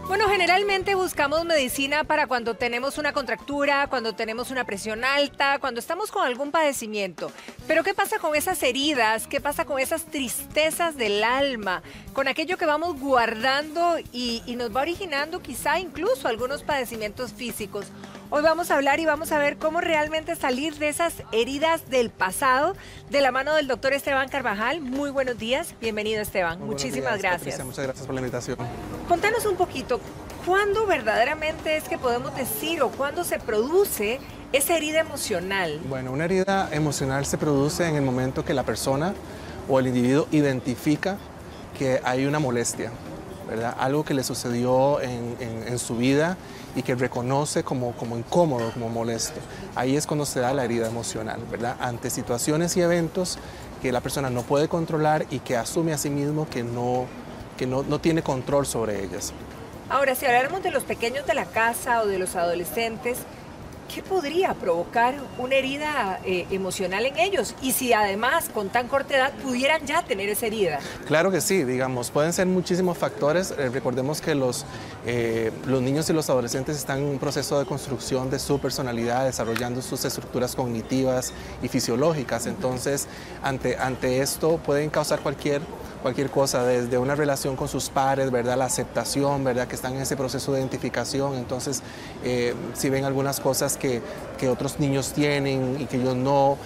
Bueno, generalmente buscamos medicina para cuando tenemos una contractura, cuando tenemos una presión alta, cuando estamos con algún padecimiento. Pero ¿qué pasa con esas heridas? ¿Qué pasa con esas tristezas del alma? Con aquello que vamos guardando y nos va originando quizá incluso algunos padecimientos físicos. Hoy vamos a hablar y vamos a ver cómo realmente salir de esas heridas del pasado de la mano del doctor Esteban Carvajal. Muy buenos días, bienvenido Esteban. Muchísimas gracias. Patricia, muchas gracias por la invitación. Contanos un poquito, ¿cuándo verdaderamente es que podemos decir o cuándo se produce esa herida emocional? Bueno, una herida emocional se produce en el momento que la persona o el individuo identifica que hay una molestia, ¿verdad? Algo que le sucedió en su vida y que reconoce como incómodo, como molesto. Ahí es cuando se da la herida emocional, ¿verdad? Ante situaciones y eventos que la persona no puede controlar y que asume a sí mismo que no tiene control sobre ellas. Ahora, si habláramos de los pequeños de la casa o de los adolescentes, ¿qué podría provocar una herida emocional en ellos? Y si además con tan corta edad pudieran ya tener esa herida. Claro que sí, digamos, pueden ser muchísimos factores. Recordemos que los niños y los adolescentes están en un proceso de construcción de su personalidad, desarrollando sus estructuras cognitivas y fisiológicas. Entonces, ante esto pueden causar cualquier cosa, desde una relación con sus pares, ¿verdad? La aceptación, ¿verdad? Que están en ese proceso de identificación. Entonces, si ven algunas cosas que otros niños tienen y que ellos no,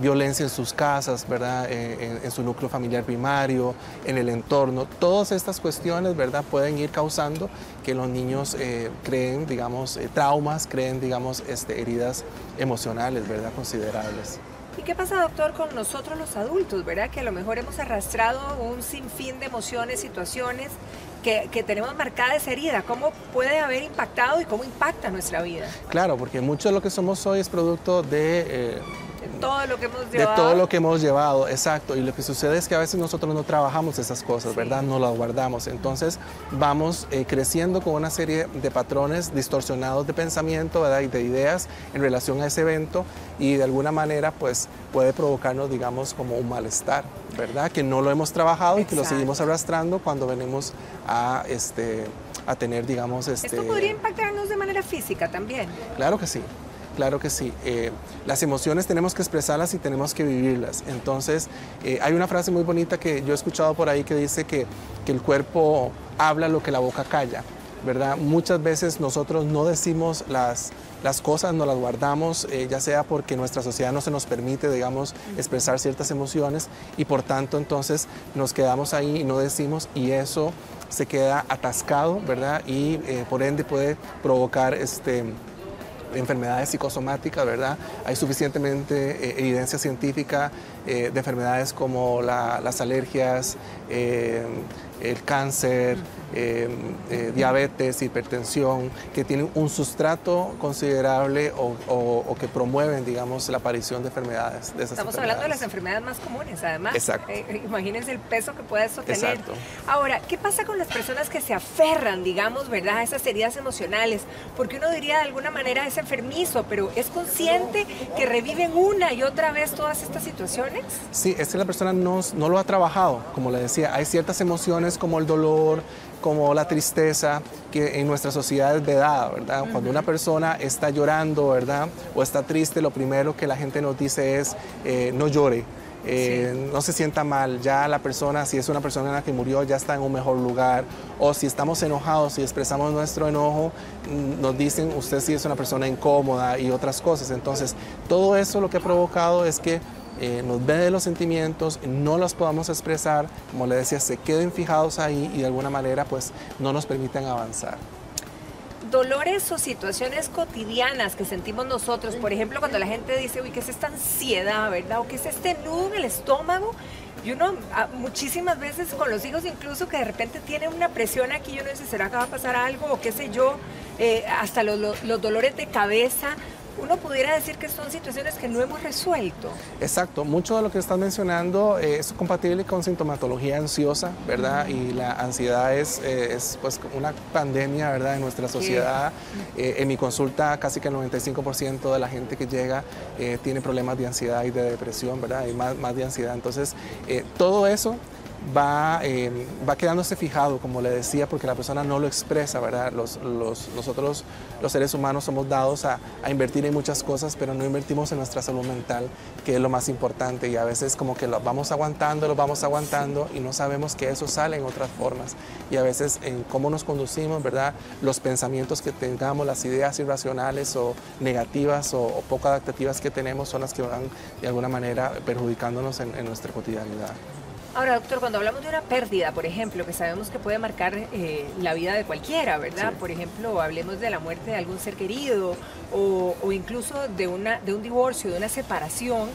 violencia en sus casas, ¿verdad? En su núcleo familiar primario, en el entorno, todas estas cuestiones, ¿verdad? Pueden ir causando que los niños creen, digamos, traumas, creen, digamos, heridas emocionales, ¿verdad? Considerables. ¿Y qué pasa, doctor, con nosotros los adultos, verdad? Que a lo mejor hemos arrastrado un sinfín de emociones, situaciones que tenemos marcada esa herida. ¿Cómo puede haber impactado y cómo impacta nuestra vida? Claro, porque mucho de lo que somos hoy es producto de todo lo que hemos llevado. De todo lo que hemos llevado, exacto. Y lo que sucede es que a veces nosotros no trabajamos esas cosas, ¿verdad? No las guardamos. Entonces vamos creciendo con una serie de patrones distorsionados de pensamiento, ¿verdad? Y de ideas en relación a ese evento y de alguna manera pues puede provocarnos, digamos, como un malestar, ¿verdad? Que no lo hemos trabajado y que lo seguimos arrastrando cuando venimos a tener, digamos... ¿Esto podría impactarnos de manera física también? Claro que sí. Claro que sí. Las emociones tenemos que expresarlas y tenemos que vivirlas. Entonces, hay una frase muy bonita que yo he escuchado por ahí que dice que el cuerpo habla lo que la boca calla, ¿verdad? Muchas veces nosotros no decimos las cosas, no las guardamos, ya sea porque nuestra sociedad no se nos permite, digamos, expresar ciertas emociones y por tanto entonces nos quedamos ahí y no decimos y eso se queda atascado, ¿verdad? Y por ende puede provocar enfermedades psicosomáticas, ¿verdad? Hay suficientemente evidencia científica de enfermedades como las alergias, el cáncer, diabetes, hipertensión, que tienen un sustrato considerable o que promueven, digamos, la aparición de enfermedades. Estamos hablando de las enfermedades más comunes, además. Exacto. Imagínense el peso que puede eso tener. Exacto. Ahora, ¿qué pasa con las personas que se aferran, digamos, ¿verdad?, a esas heridas emocionales? Porque uno diría de alguna manera es enfermizo, pero ¿es consciente que reviven una y otra vez todas estas situaciones? Sí, es que la persona no lo ha trabajado. Como le decía, hay ciertas emociones como el dolor, como la tristeza, que en nuestra sociedad es vedada, ¿verdad? Cuando una persona está llorando, ¿verdad?, o está triste, lo primero que la gente nos dice es no llore. No se sienta mal, ya la persona, si es una persona que murió, ya está en un mejor lugar, o si estamos enojados y expresamos nuestro enojo, nos dicen usted sí es una persona incómoda y otras cosas. Entonces, todo eso lo que ha provocado es que nos vede los sentimientos, no los podamos expresar, como le decía, se queden fijados ahí y de alguna manera pues no nos permiten avanzar. Dolores o situaciones cotidianas que sentimos nosotros, por ejemplo, cuando la gente dice, uy, ¿qué es esta ansiedad, verdad? O ¿qué es este nudo en el estómago? Y uno, muchísimas veces con los hijos incluso, que de repente tienen una presión aquí, y uno dice, ¿será que va a pasar algo? O qué sé yo, hasta los dolores de cabeza. Uno pudiera decir que son situaciones que no hemos resuelto. Exacto, mucho de lo que estás mencionando es compatible con sintomatología ansiosa, ¿verdad? Y la ansiedad es pues una pandemia, ¿verdad?, en nuestra sociedad. En mi consulta casi que el 95% de la gente que llega tiene problemas de ansiedad y de depresión, ¿verdad? Y más de ansiedad. Entonces, todo eso va quedándose fijado, como le decía, porque la persona no lo expresa, ¿verdad? Nosotros, los seres humanos, somos dados a invertir en muchas cosas, pero no invertimos en nuestra salud mental, que es lo más importante, y a veces como que lo vamos aguantando y no sabemos que eso sale en otras formas, y a veces en cómo nos conducimos, ¿verdad? Los pensamientos que tengamos, las ideas irracionales o negativas o poco adaptativas que tenemos son las que van de alguna manera perjudicándonos en nuestra cotidianidad. Ahora, doctor, cuando hablamos de una pérdida, por ejemplo, que sabemos que puede marcar la vida de cualquiera, ¿verdad? Sí. Por ejemplo, hablemos de la muerte de algún ser querido o incluso de un divorcio, de una separación.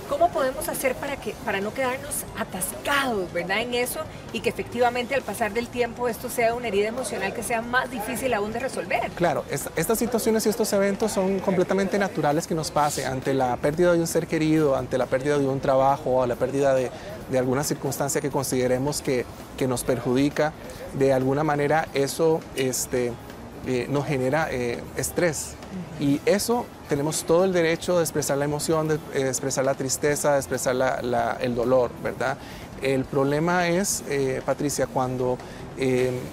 ¿Cómo podemos hacer para no quedarnos atascados, ¿verdad? En eso y que efectivamente al pasar del tiempo esto sea una herida emocional que sea más difícil aún de resolver? Claro, estas situaciones y estos eventos son completamente naturales que nos pase ante la pérdida de un ser querido, ante la pérdida de un trabajo, o la pérdida de alguna circunstancia que consideremos que nos perjudica. De alguna manera eso nos genera estrés. Y eso tenemos todo el derecho de expresar la emoción, de expresar la tristeza, de expresar el dolor, ¿verdad? El problema es, Patricia, cuando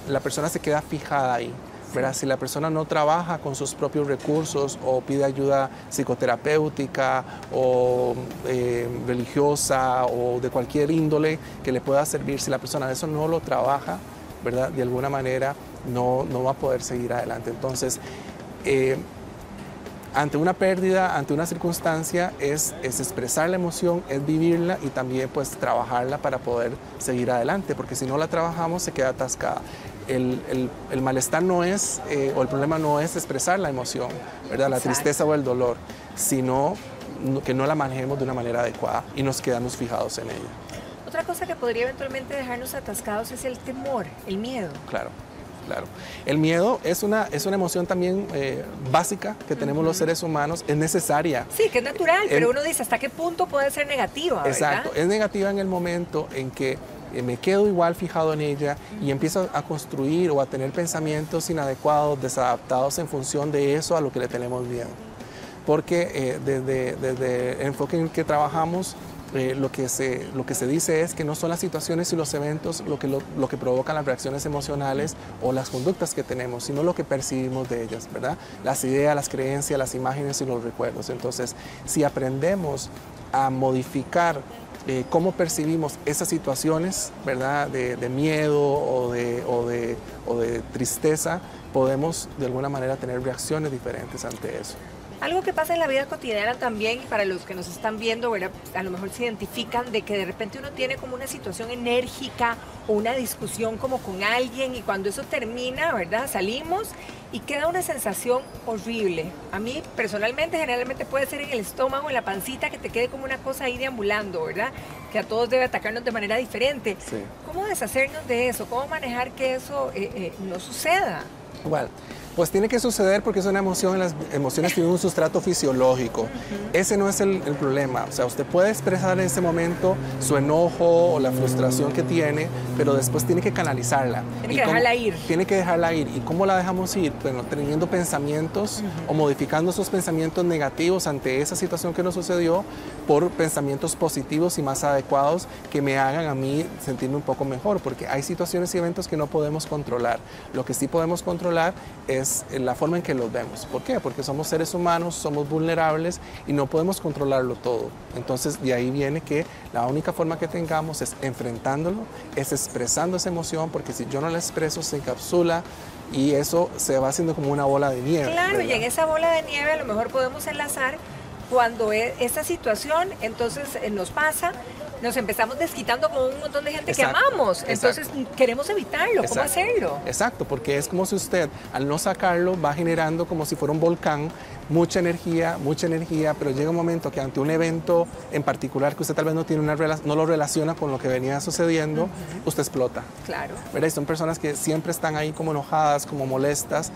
la persona se queda fijada ahí, ¿verdad? Si la persona no trabaja con sus propios recursos o pide ayuda psicoterapéutica o religiosa o de cualquier índole que le pueda servir, si la persona eso no lo trabaja, ¿verdad? De alguna manera no va a poder seguir adelante. Entonces, ante una pérdida, ante una circunstancia, es expresar la emoción, es vivirla y también pues trabajarla para poder seguir adelante, porque si no la trabajamos se queda atascada. El malestar no es, o el problema no es expresar la emoción, ¿verdad? La tristeza o el dolor, sino que no la manejemos de una manera adecuada y nos quedamos fijados en ella. Otra cosa que podría eventualmente dejarnos atascados es el temor, el miedo. Claro. Claro. El miedo es una emoción también básica que tenemos los seres humanos, es necesaria. Sí, que es natural, pero uno dice, ¿hasta qué punto puede ser negativa? Exacto, ¿verdad? Es negativa en el momento en que me quedo igual fijado en ella y empiezo a construir o a tener pensamientos inadecuados, desadaptados en función de eso a lo que le tenemos miedo. Porque desde el enfoque en el que trabajamos, lo que se dice es que no son las situaciones y los eventos lo que provocan las reacciones emocionales o las conductas que tenemos, sino lo que percibimos de ellas, ¿verdad? Las ideas, las creencias, las imágenes y los recuerdos. Entonces, si aprendemos a modificar cómo percibimos esas situaciones, ¿verdad? De miedo o de tristeza, podemos de alguna manera tener reacciones diferentes ante eso. Algo que pasa en la vida cotidiana también, y para los que nos están viendo, ¿verdad? A lo mejor se identifican de que de repente uno tiene como una situación enérgica o una discusión como con alguien y cuando eso termina, ¿verdad? Salimos y queda una sensación horrible. A mí personalmente generalmente puede ser en el estómago, en la pancita, que te quede como una cosa ahí deambulando, ¿verdad? Que a todos debe atacarnos de manera diferente. Sí. ¿Cómo deshacernos de eso? ¿Cómo manejar que eso no suceda? Igual. Pues tiene que suceder porque es una emoción y las emociones tienen un sustrato fisiológico. Ese no es el problema. O sea, usted puede expresar en ese momento su enojo o la frustración que tiene, pero después tiene que canalizarla. Tiene que dejarla ir. Tiene que dejarla ir. ¿Y cómo la dejamos ir? Bueno, teniendo pensamientos o modificando esos pensamientos negativos ante esa situación que nos sucedió por pensamientos positivos y más adecuados que me hagan a mí sentirme un poco mejor, porque hay situaciones y eventos que no podemos controlar. Lo que sí podemos controlar es la forma en que los vemos. ¿Por qué? Porque somos seres humanos, somos vulnerables y no podemos controlarlo todo. Entonces, de ahí viene que la única forma que tengamos es enfrentándolo, es expresando esa emoción, porque si yo no la expreso, se encapsula y eso se va haciendo como una bola de nieve. Claro, ¿verdad? Y en esa bola de nieve a lo mejor podemos enlazar cuando esta situación entonces nos pasa, nos empezamos desquitando con un montón de gente Exacto, que amamos. Entonces queremos evitarlo. ¿Cómo hacerlo? Exacto, porque es como si usted al no sacarlo va generando como si fuera un volcán, mucha energía, pero llega un momento que ante un evento en particular que usted tal vez no tiene no lo relaciona con lo que venía sucediendo, usted explota. Claro. ¿Verdad? Y son personas que siempre están ahí como enojadas, como molestas,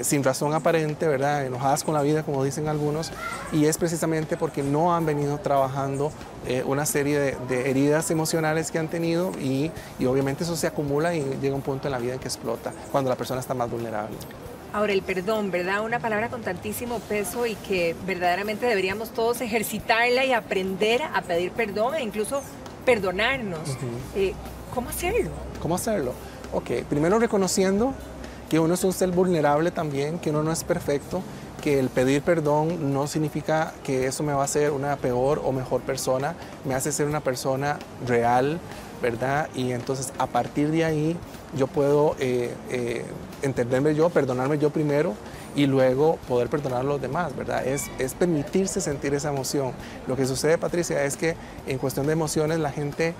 sin razón aparente, ¿verdad? Enojadas con la vida, como dicen algunos, y es precisamente porque no han venido trabajando una serie de heridas emocionales que han tenido y obviamente eso se acumula y llega un punto en la vida en que explota, cuando la persona está más vulnerable. Ahora, el perdón, ¿verdad? Una palabra con tantísimo peso y que verdaderamente deberíamos todos ejercitarla y aprender a pedir perdón e incluso perdonarnos. ¿Cómo hacerlo? ¿Cómo hacerlo? Ok, primero reconociendo que uno es un ser vulnerable también, que uno no es perfecto, que el pedir perdón no significa que eso me va a hacer una peor o mejor persona, me hace ser una persona real, ¿verdad? Y entonces a partir de ahí yo puedo entenderme yo, perdonarme yo primero y luego poder perdonar a los demás, ¿verdad? Es permitirse sentir esa emoción. Lo que sucede, Patricia, es que en cuestión de emociones la gente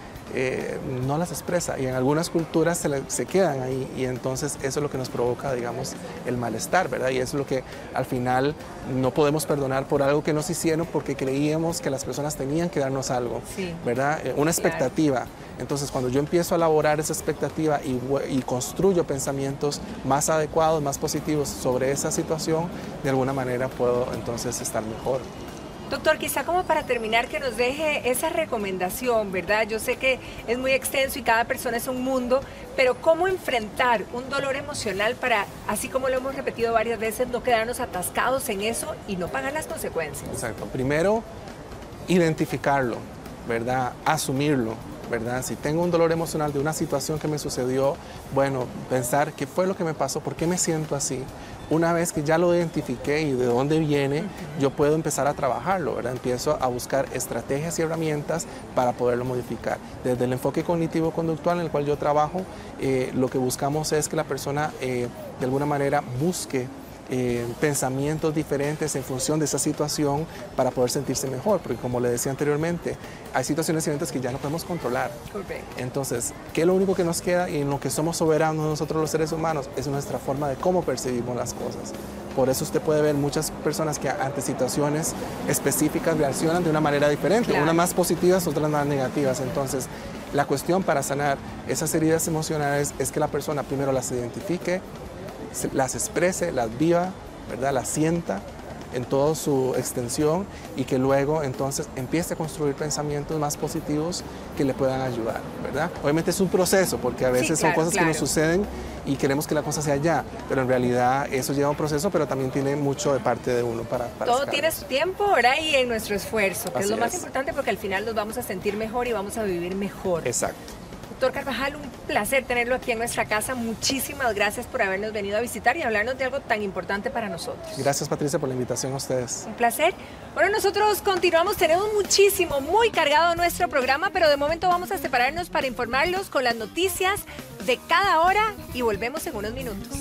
no las expresa y en algunas culturas se quedan ahí y entonces eso es lo que nos provoca, digamos, el malestar, ¿verdad? Y eso es lo que al final no podemos perdonar por algo que nos hicieron porque creíamos que las personas tenían que darnos algo, sí, ¿verdad? Una expectativa. Claro. Entonces, cuando yo empiezo a elaborar esa expectativa y construyo pensamientos más adecuados, más positivos sobre esa situación, de alguna manera puedo entonces estar mejor. Doctor, quizá como para terminar, que nos deje esa recomendación, ¿verdad? Yo sé que es muy extenso y cada persona es un mundo, pero ¿cómo enfrentar un dolor emocional para, así como lo hemos repetido varias veces, no quedarnos atascados en eso y no pagar las consecuencias? Exacto. Primero, identificarlo, ¿verdad? Asumirlo, ¿verdad? Si tengo un dolor emocional de una situación que me sucedió, bueno, pensar qué fue lo que me pasó, por qué me siento así. Una vez que ya lo identifiqué y de dónde viene, yo puedo empezar a trabajarlo, ¿verdad? Empiezo a buscar estrategias y herramientas para poderlo modificar. Desde el enfoque cognitivo-conductual en el cual yo trabajo, lo que buscamos es que la persona de alguna manera busque pensamientos diferentes en función de esa situación para poder sentirse mejor, porque como le decía anteriormente, hay situaciones y eventos que ya no podemos controlar. Correcto. Entonces, ¿qué es lo único que nos queda y en lo que somos soberanos nosotros los seres humanos? Es nuestra forma de cómo percibimos las cosas. Por eso usted puede ver muchas personas que ante situaciones específicas reaccionan de una manera diferente, claro, unas más positivas, otras más negativas. Entonces, la cuestión para sanar esas heridas emocionales es que la persona primero las identifique, las exprese, las viva, ¿verdad? Las sienta en toda su extensión y que luego entonces empiece a construir pensamientos más positivos que le puedan ayudar, ¿verdad? Obviamente es un proceso porque a veces sí, claro, son cosas que nos suceden y queremos que la cosa sea ya, pero en realidad eso lleva un proceso, pero también tiene mucho de parte de uno para todo sacarlo. Tiene su tiempo, ¿verdad? Y en nuestro esfuerzo, que así es lo más importante porque al final nos vamos a sentir mejor y vamos a vivir mejor. Exacto. Doctor Carvajal, un placer tenerlo aquí en nuestra casa. Muchísimas gracias por habernos venido a visitar y hablarnos de algo tan importante para nosotros. Gracias, Patricia, por la invitación a ustedes. Un placer. Bueno, nosotros continuamos, tenemos muchísimo, muy cargado nuestro programa, pero de momento vamos a separarnos para informarlos con las noticias de cada hora y volvemos en unos minutos.